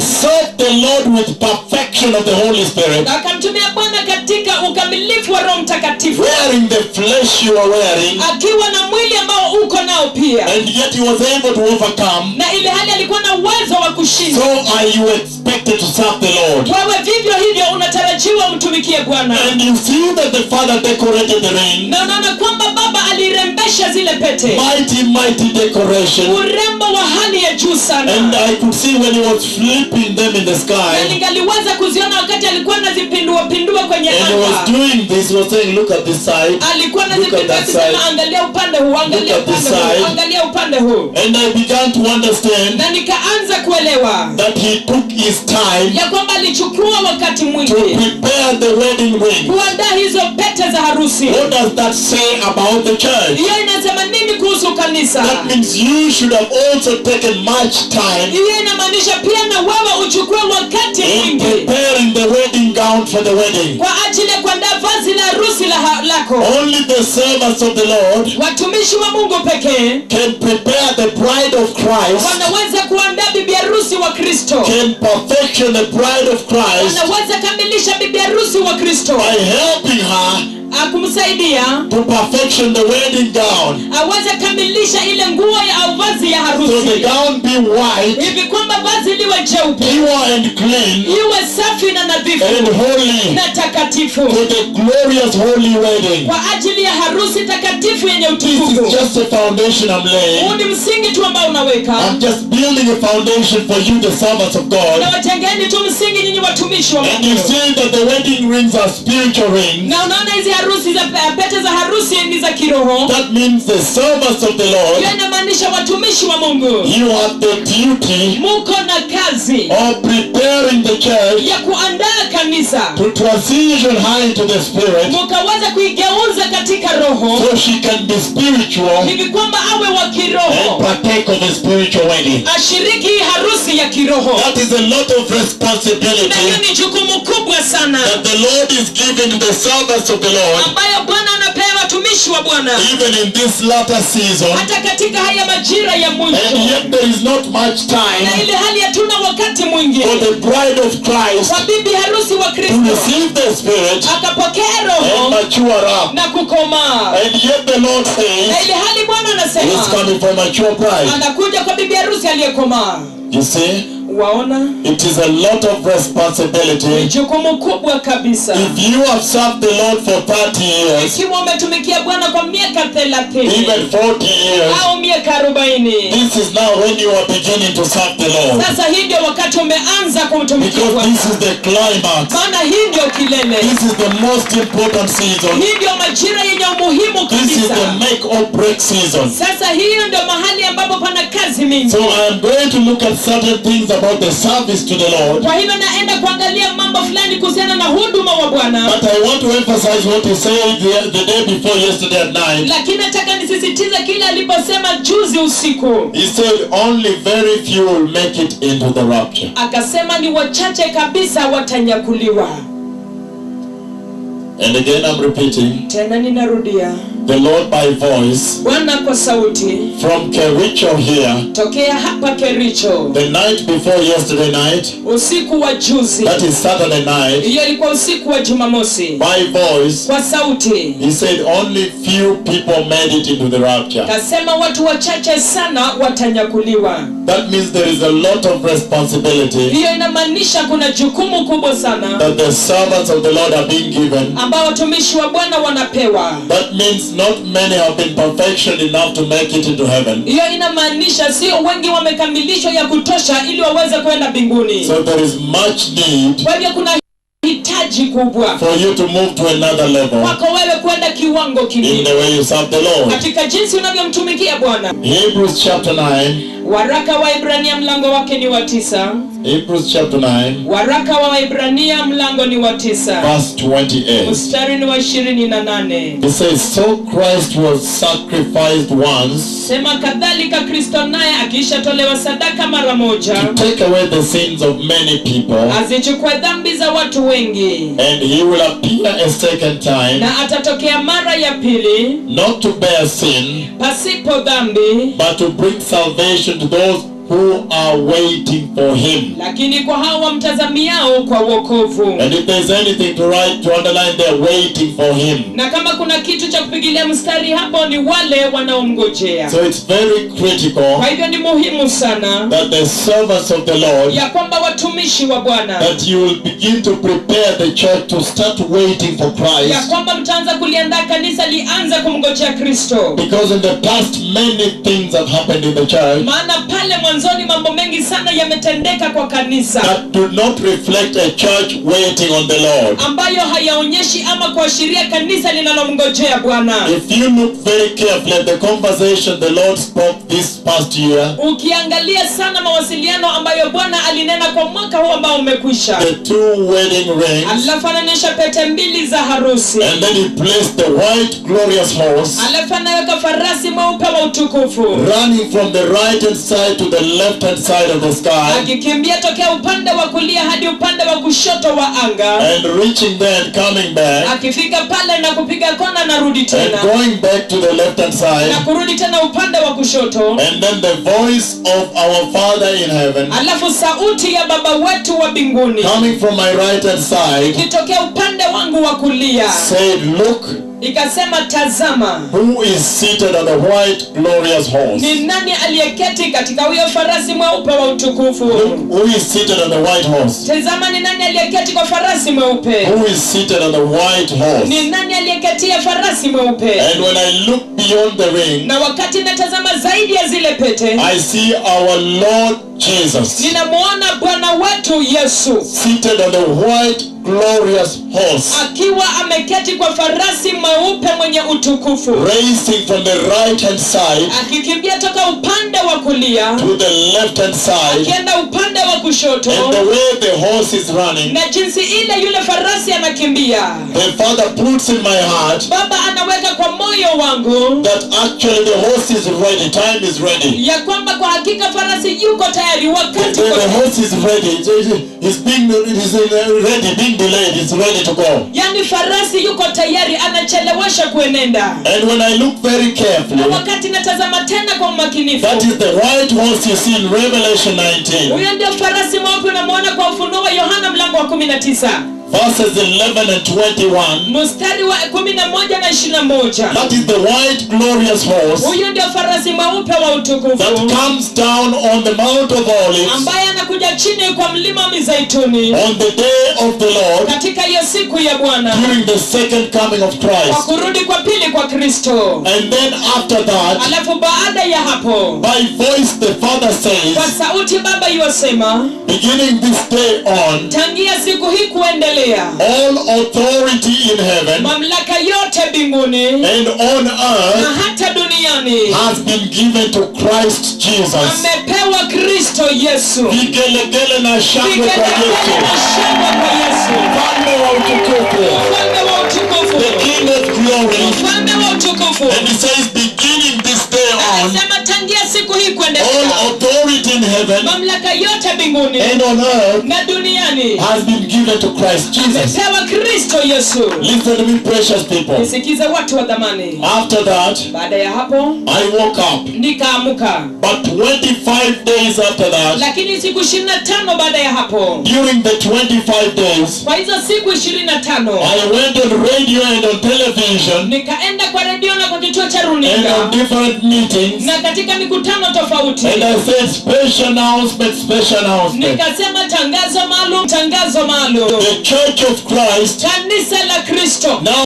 served the Lord with perfection of the Holy Spirit, na akamtumia Bwana katika ukamilifu wa Roho Mtakatifu, wearing the flesh you are wearing, akiwa na mwili ambao uko nao pia, and yet he was able to overcome. na ile hali alikuwa na uwezo wa kushinda. So are you expected to serve the Lord? Wewe vivyo hivyo unatarajiwa umtumikie Bwana. And you see that the Father decorated the ring. Na unaona kwamba Baba alirembesha zile pete, Mighty decoration. urembo wa hali ya juu sana. And I could see when he was flipping them in the Na sky, ningaliweza kuziona wakati alikuwa anazipindua pindua kwenye and he was anga. doing this, he was saying, look at this side, Alikuwa look at anazipindua that akisema, side. angalia upande huu, angalia Look at this upande huu, side. angalia upande huu. And I began to understand Na nikaanza kuelewa that he took his time ya kwamba alichukua wakati to mwingi prepare the wedding ring. kuandaa hizo pete za harusi. What does that say about the church? Hiyo inasema nini kuhusu kanisa? That means you should have also taken much time Hiyo inamaanisha pia na wewe uchukue wakati in mwingi preparing the wedding gown for the wedding. kwa ajili ya kuandaa vazi la harusi lako. Only the servants of the Lord Watumishi wa Mungu pekee can prepare the bride of Christ, wanaweza kuandaa bibi harusi wa Kristo, can perfection the bride of Christ wanaweza kamilisha bibi harusi wa Kristo, by helping her kumsaidia to perfection the wedding gown. aweze kamilisha ile nguo au vazi ya So the harusi, gown be white, hivi kwamba vazi liwe jeupe, pure and clean iwe safi na nadhifu and holy na takatifu, for the glorious holy wedding. kwa ajili ya harusi takatifu yenye This is utukufu. just a foundation I'm Huu laying. ni msingi tu ambao unaweka, I'm just building a foundation for you, the servants of na God. wajengeni tu msingi nyinyi watumishi wa And you Mungu. see that the wedding rings are spiritual rings. Na unaona hizi harusi za pete za harusi ni za kiroho. That means the servants of the Lord, Hiyo inamaanisha watumishi wa Mungu you have the duty muko na kazi of preparing the church ya kuandaa kanisa to transition her into the spirit, mukaweza kuigeuza katika roho so she can be spiritual hivi kwamba awe wa and kiroho, partake of a spiritual wedding. ashiriki hii harusi ya kiroho. That is a lot of Na hiyo responsibility ni jukumu kubwa sana that the Lord is giving the servants of the Lord, ambayo Bwana anapea watumishi wa Bwana even in this latter season. hata katika haya majira ya And mwisho. yet there is not much Na time ile hali hatuna wakati mwingi for the bride of Christ kwa bibi harusi wa to Kristo receive the Spirit akapokea and roho mature up. na kukomaa. And yet the Lord Na says ile hali Bwana He is anasema coming for mature bride. anakuja kwa bibi harusi aliyekomaa. You see, Waona, it is a lot of ni responsibility. jukumu kubwa kabisa. If you have served the Lord for 30 years, Ikiwa umetumikia Bwana kwa miaka 30 even 40 years, au miaka 40, this is now when you are beginning to serve the Lord. sasa hii ndio wakati umeanza kumtumikia Because Bwana. this is the climax. Maana hii ndio kilele. This is the most important season. Hii ndio majira yenye umuhimu This is kabisa. the make or break season. Sasa hiyo ndio mahali ambapo pana kazi mingi. So I am going to look at certain things about the service to the Lord. Kwa hivyo naenda kuangalia mambo fulani kuhusiana na huduma wa Bwana. But I want to emphasize what he said the day before yesterday at night. Lakini nataka nisisitize kile aliposema juzi usiku. He said only very few will make it into the rapture. Akasema ni wachache kabisa watanyakuliwa. And again I'm repeating, Tena ninarudia. the Lord by voice Bwana kwa sauti from Kericho here, tokea hapa Kericho the night before yesterday night, usiku wa juzi. that is Saturday night, Hiyo ilikuwa usiku wa Jumamosi. by voice, Kwa sauti he said only few people made it into the rapture. kasema watu wachache sana watanyakuliwa. That means there is a lot of responsibility Hiyo inamaanisha kuna jukumu kubwa sana that the servants of the Lord are being given. ambao watumishi wa Bwana wanapewa. That means not many have been perfection enough to make it into heaven. Hiyo inamaanisha sio wengi wamekamilishwa ya kutosha ili waweze kwenda mbinguni. So there is much need Kwa hivyo kuna hitaji kubwa for you to move to another level kwako wewe kwenda kiwango in kingine the way you serve the Lord. katika jinsi unavyomtumikia Bwana. Hebrews chapter 9. Waraka wa Ibrania mlango wake ni wa 9. Hebrews chapter 9, Waraka wa Ibrania mlango ni wa 9. verse 28. Mstari ni wa 28. It says, so Christ was sacrificed once Sema kadhalika Kristo naye akishatolewa sadaka mara moja to take away the sins of many people, azichukue dhambi za watu wengi, and he will appear a second time, na atatokea mara ya pili not to bear sin, pasipo dhambi, but to bring salvation to those who are waiting for him. lakini kwa hao wamtazamiao kwa wokovu. And if there's anything to write, to underline, they're waiting for him. Na kama kuna kitu cha kupigilia mstari hapo ni wale wanaomngojea. So it's very critical Kwa hivyo ni muhimu sana that the servants of the Lord, ya kwamba watumishi wa Bwana, that you will begin to prepare the church to start waiting for ya Christ. kwamba mtaanza kuliandaa kanisa lianza kumngojea Kristo. Because in the past many things have happened in the church Maana pale mwanzoni mambo mengi sana yametendeka kwa kanisa that do not reflect a church waiting on the Lord. ambayo hayaonyeshi ama kuashiria kanisa linalomngojea Bwana. If you look very carefully at the conversation the Lord spoke this past year, Ukiangalia sana mawasiliano ambayo Bwana alinena kwa mwaka huu ambao umekwisha, the two wedding rings, alafu anaonyesha pete mbili za harusi, and then he placed the white glorious horse alafu anaweka farasi mweupe wa utukufu running from the right hand side to the left hand side of the sky, akikimbia tokea upande wa kulia hadi upande wa kushoto wa anga, and reaching there and coming back, akifika pale na kupiga kona na rudi and tena going back to the left hand na side, kurudi tena upande wa kushoto. and then the voice of our Father in heaven Alafu sauti ya Baba wetu wa mbinguni coming from my right hand side ikitokea upande wangu wa kulia said, look, ikasema, tazama, who is seated on the white glorious horse? ni nani aliyeketi katika huyo farasi mweupe wa utukufu? Look, who is seated on the white horse? Tazama, ni nani aliyeketi kwa farasi mweupe? Who is seated on the white horse? Ni nani aliyeketia farasi mweupe? And when I look beyond the ring, Na wakati natazama zaidi ya zile pete, I see our Lord Jesus ninamuona Bwana wetu Yesu seated on the white glorious horse, akiwa ameketi kwa farasi mweupe mwenye utukufu, racing from the right hand side akikimbia toka upande wa kulia to the left hand side. akienda upande wa kushoto. And the way the horse is running, Na jinsi ile yule farasi anakimbia, the Father puts in my heart Baba anaweka kwa moyo wangu that actually the horse is ready, time is ready. ya kwamba kwa hakika farasi yuko tayari, wakati The horse is ready, it's being ready, being delayed, it's ready to go. yani farasi yuko tayari, anachelewesha kuenenda. And when I look very Na carefully, wakati natazama tena kwa umakinifu, that is the white horse you see in Revelation 19, huyo ndio farasi mweupe unamwona kwa Ufunuo wa Yohana mlango wa 19 verses 11 and 21. mstari wa 11 na 21. That is the white glorious horse Huyo ndio farasi mweupe wa utukufu that comes down on the Mount of Olives ambaye anakuja chini kwa mlima wa Mizeituni on the day of the Lord, katika hiyo siku ya Bwana, during the second coming of kwa Christ. kurudi kwa pili kwa Kristo. And then after that, Alafu baada ya hapo, by voice the Father kwa says, sauti Baba yuasema, beginning this day on, tangia siku hii kuendelea, all authority in heaven mamlaka yote mbinguni and on na earth hata duniani has been given to Christ Jesus. amepewa Kristo Yesu. Vigelegele na shangwe kwa Vigelegele na Yesu, shangwe kwa Yesu, Mfalme wa utukufu, mfalme wa utukufu, the King of glory. mfalme wa utukufu. And he says, beginning this day on, Anasema tangia siku hii kuendelea, all authority in heaven mamlaka yote mbinguni and on earth na duniani has been given to Christ Jesus. amepewa Kristo Yesu. Listen to me, precious people. Nisikize watu wa dhamani. After that, Baada ya hapo I woke up. nikaamuka, But 25 days after that, lakini siku 25 baada ya hapo, during the 25 days, kwa hizo siku 25 I went on radio and on television nikaenda kwa redio na kwa kituo cha and runinga on different meetings, na katika mikutano tofauti, and I said, special announcement, special announcement. nikasema tangazo maalum, tangazo maalum. The Church of Christ Kanisa la Kristo now